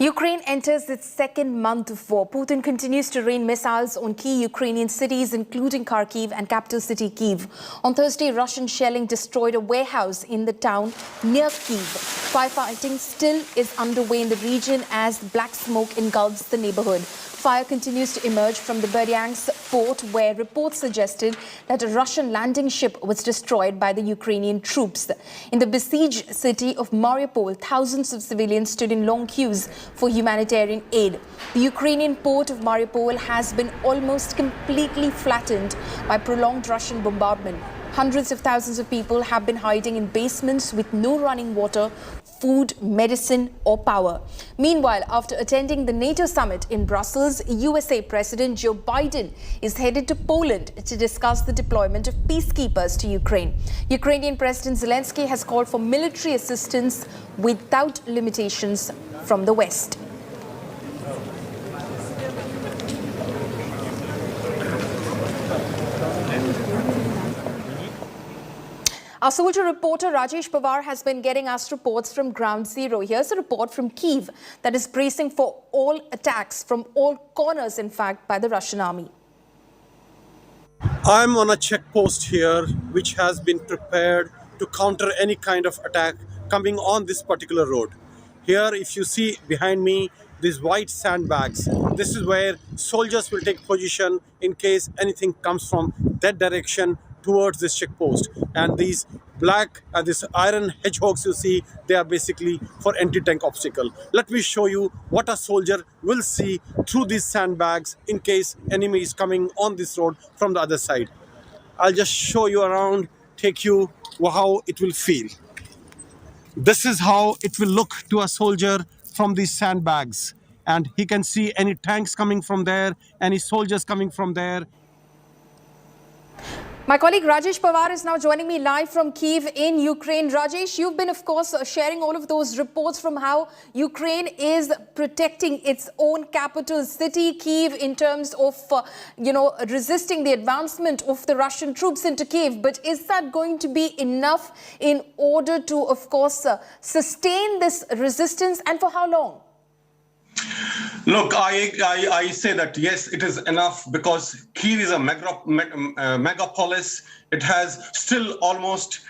Ukraine enters its second month of war. Putin continues to rain missiles on key Ukrainian cities, including Kharkiv and capital city Kyiv. On Thursday, Russian shelling destroyed a warehouse in the town near Kyiv. Firefighting still is underway in the region as black smoke engulfs the neighborhood. Fire continues to emerge from the Berdyansk port, where reports suggested that a Russian landing ship was destroyed by the Ukrainian troops. In the besieged city of Mariupol, thousands of civilians stood in long queues for humanitarian aid. The Ukrainian port of Mariupol has been almost completely flattened by prolonged Russian bombardment. Hundreds of thousands of people have been hiding in basements with no running water, food, medicine or power. Meanwhile, after attending the NATO summit in Brussels, USA President Joe Biden is headed to Poland to discuss the deployment of peacekeepers to Ukraine. Ukrainian President Zelensky has called for military assistance without limitations from the West. Our soldier reporter Rajesh Pawar has been getting us reports from ground zero. Here's a report from Kyiv that is bracing for all attacks from all corners, in fact, by the Russian army. I'm on a checkpost here which has been prepared to counter any kind of attack coming on this particular road. Here, if you see behind me, these white sandbags, this is where soldiers will take position in case anything comes from that direction towards this checkpost. And these black these iron hedgehogs you see, they are basically for anti-tank obstacle. Let me show you what a soldier will see through these sandbags in case enemy is coming on this road from the other side. I'll just show you around, take you how it will feel. This is how it will look to a soldier from these sandbags, and he can see any tanks coming from there, any soldiers coming from there. My colleague Rajesh Pawar is now joining me live from Kyiv in Ukraine. Rajesh, you've been, of course, sharing all of those reports from how Ukraine is protecting its own capital city, Kyiv, in terms of, resisting the advancement of the Russian troops into Kyiv. But is that going to be enough in order to, of course, sustain this resistance, and for how long? Look, I say that yes, it is enough, because Kyiv is a megapolis. It has still almost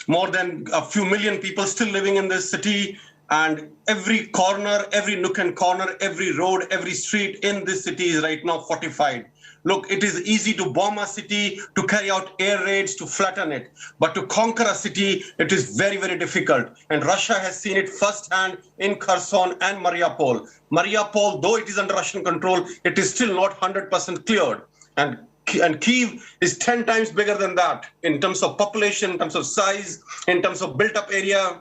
more than a few million people still living in this city. And every corner, every nook and corner, every road, every street in this city is right now fortified. Look, it is easy to bomb a city, to carry out air raids, to flatten it. But to conquer a city, it is very, very difficult. And Russia has seen it firsthand in Kherson and Mariupol. Mariupol, though it is under Russian control, it is still not 100% cleared. And Kyiv is 10 times bigger than that in terms of population, in terms of size, in terms of built-up area.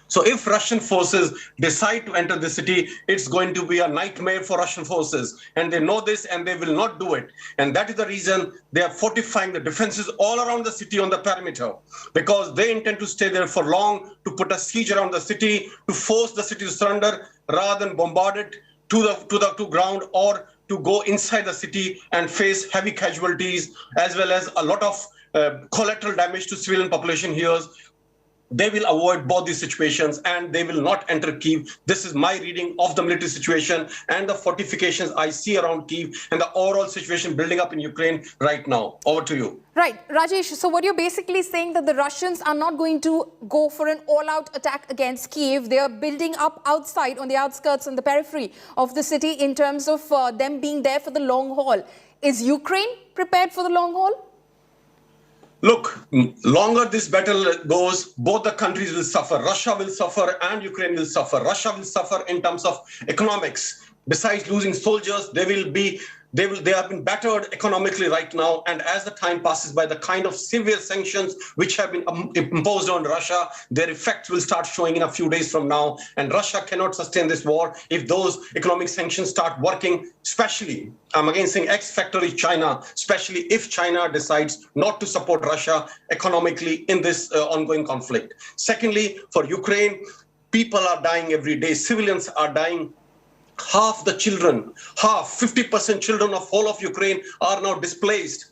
So if Russian forces decide to enter the city, it's going to be a nightmare for Russian forces. And they know this, and they will not do it. And that is the reason they are fortifying the defenses all around the city on the perimeter, because they intend to stay there for long, to put a siege around the city, to force the city to surrender rather than bombard it to ground, or to go inside the city and face heavy casualties, as well as a lot of collateral damage to civilian population here. They will avoid both these situations, and they will not enter Kyiv. This is my reading of the military situation and the fortifications I see around Kyiv and the overall situation building up in Ukraine right now. Over to you. Right, Rajesh. So what you're basically saying that the Russians are not going to go for an all-out attack against Kyiv. They are building up outside, on the outskirts, on the periphery of the city, in terms of them being there for the long haul. Is Ukraine prepared for the long haul? Look, longer this battle goes, both the countries will suffer. Russia will suffer and Ukraine will suffer. Russia will suffer in terms of economics. Besides losing soldiers, they have been battered economically right now. And as the time passes by, the kind of severe sanctions which have been imposed on Russia, their effects will start showing in a few days from now. And Russia cannot sustain this war if those economic sanctions start working, especially, I'm again saying X factor is China, especially if China decides not to support Russia economically in this ongoing conflict. Secondly, for Ukraine, people are dying every day. Civilians are dying. Half the children, 50% children of all of Ukraine are now displaced.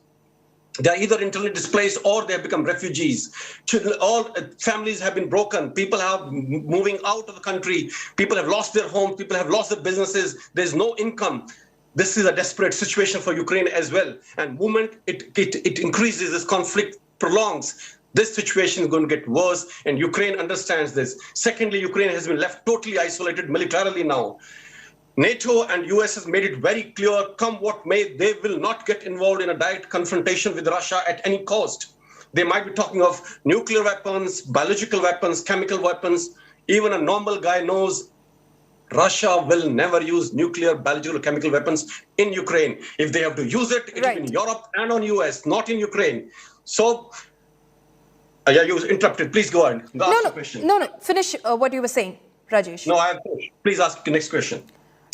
They are either internally displaced or they have become refugees. All families have been broken. People are moving out of the country. People have lost their homes. People have lost their businesses. There's no income. This is a desperate situation for Ukraine as well. And moment it increases, this conflict prolongs, this situation is going to get worse, and Ukraine understands this. Secondly, Ukraine has been left totally isolated militarily now. NATO and US has made it very clear, come what may, they will not get involved in a direct confrontation with Russia at any cost. They might be talking of nuclear weapons, biological weapons, chemical weapons. Even a normal guy knows Russia will never use nuclear, biological, chemical weapons in Ukraine. If they have to use it, it will be in Europe and on US, not in Ukraine. So, yeah, you interrupted. Please go ahead. Ask the question. No. Finish what you were saying, Rajesh. No, I have finished. Please ask the next question.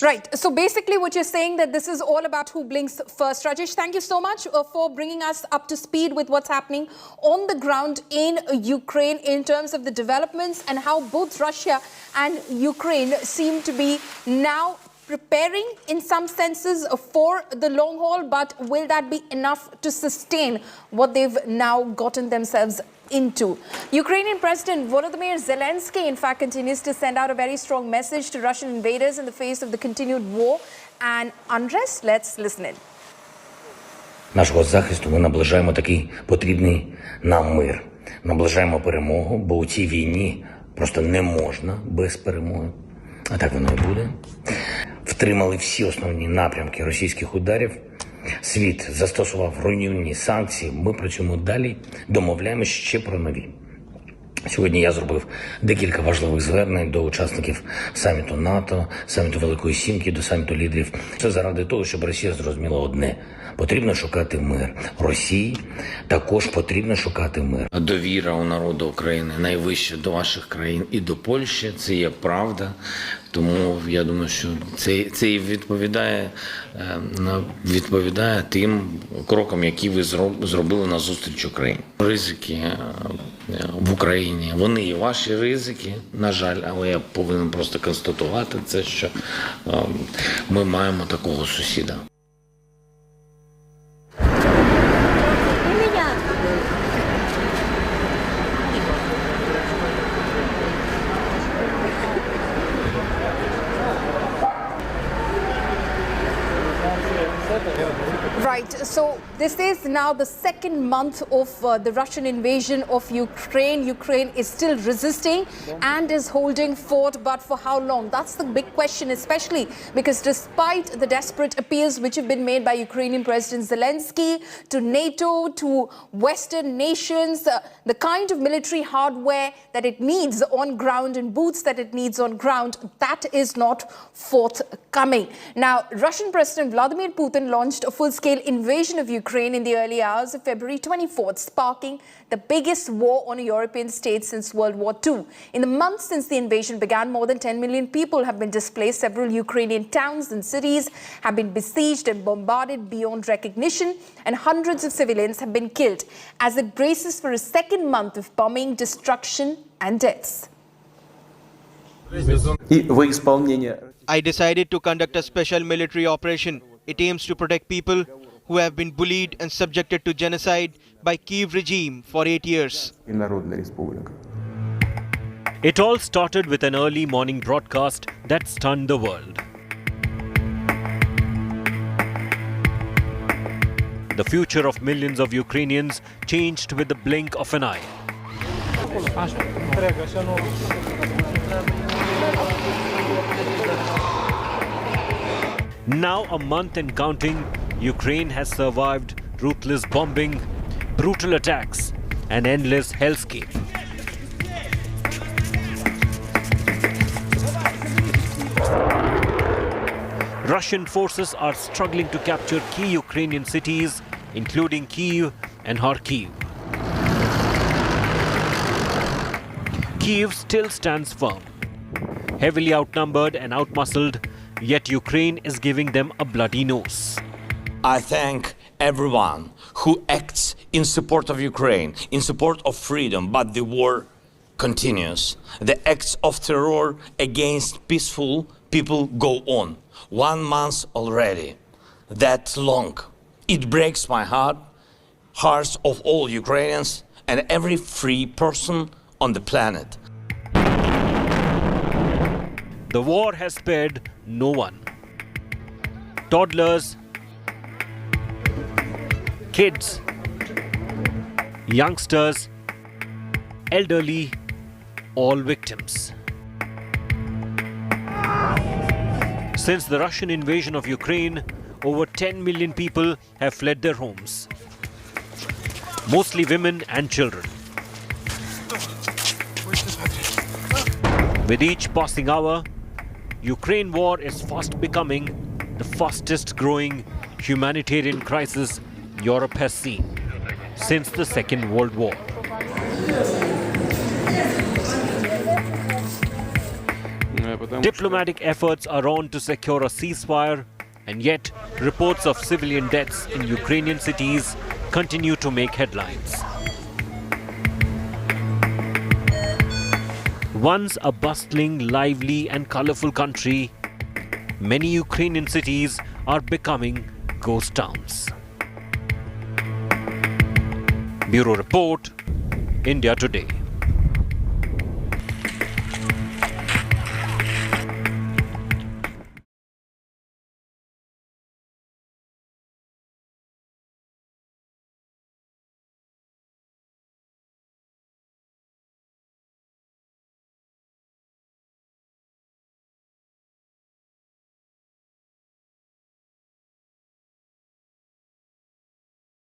Right. So basically what you're saying that this is all about who blinks first. Rajesh, thank you so much for bringing us up to speed with what's happening on the ground in Ukraine in terms of the developments and how both Russia and Ukraine seem to be now preparing in some senses for the long haul. But will that be enough to sustain what they've now gotten themselves into? Ukrainian President Volodymyr Zelensky, in fact, continues to send out a very strong message to Russian invaders in the face of the continued war and unrest. Let's listen in. Нашого захисту ми наближаємо такий потрібний нам мир. Наближаємо перемогу, бо у цій війні просто не можна без перемоги. А так воно і буде. Втримали всі основні напрямки російських ударів. Світ застосував руйнівні санкції. Ми працюємо далі, домовляємось ще про нові. Сьогодні я зробив декілька важливих звернень до учасників саміту НАТО, саміту Великої Сімки, до саміту лідерів. Це заради того, щоб Росія зрозуміла одне. Потрібно шукати мир. Росії також потрібно шукати мир. Довіра у народу України найвища до ваших країн і до Польщі. Це є правда. Тому я думаю, що це і відповідає тим крокам, які ви зробили на зустріч Україні. Ризики в Україні, вони і ваші ризики, на жаль, але я повинен просто констатувати це, що ми маємо такого сусіда. Right, so this is now the second month of the Russian invasion of Ukraine. Ukraine is still resisting and is holding fort, but for how long? That's the big question, especially because despite the desperate appeals which have been made by Ukrainian President Zelensky to NATO, to Western nations, the kind of military hardware that it needs on ground and boots that it needs on ground, that is not forthcoming. Now, Russian President Vladimir Putin launched a full-scale invasion of Ukraine in the early hours of February 24th, sparking the biggest war on a European state since World War II. In the months since the invasion began, more than 10 million people have been displaced. Several Ukrainian towns and cities have been besieged and bombarded beyond recognition, and hundreds of civilians have been killed as it braces for a second month of bombing, destruction and deaths. I decided to conduct a special military operation. It aims to protect people who have been bullied and subjected to genocide by Kyiv regime for 8 years. It all started with an early morning broadcast that stunned the world. The future of millions of Ukrainians changed with the blink of an eye. Now, a month and counting, Ukraine has survived ruthless bombing, brutal attacks, and endless hellscape. Russian forces are struggling to capture key Ukrainian cities, including Kyiv and Kharkiv. Kyiv still stands firm. Heavily outnumbered and outmuscled, yet Ukraine is giving them a bloody nose. I thank everyone who acts in support of Ukraine, in support of freedom, but the war continues. The acts of terror against peaceful people go on. 1 month already. That's long. It breaks my heart hearts of all Ukrainians and every free person on the planet. The war has spared no one. Toddlers, kids, youngsters, elderly, all victims. Since the Russian invasion of Ukraine, over 10 million people have fled their homes, mostly women and children. With each passing hour, Ukraine war is fast becoming the fastest growing humanitarian crisis Europe has seen since the Second World War. Diplomatic efforts are on to secure a ceasefire, and yet reports of civilian deaths in Ukrainian cities continue to make headlines. Once a bustling, lively and colorful country, many Ukrainian cities are becoming ghost towns. Bureau Report, India Today.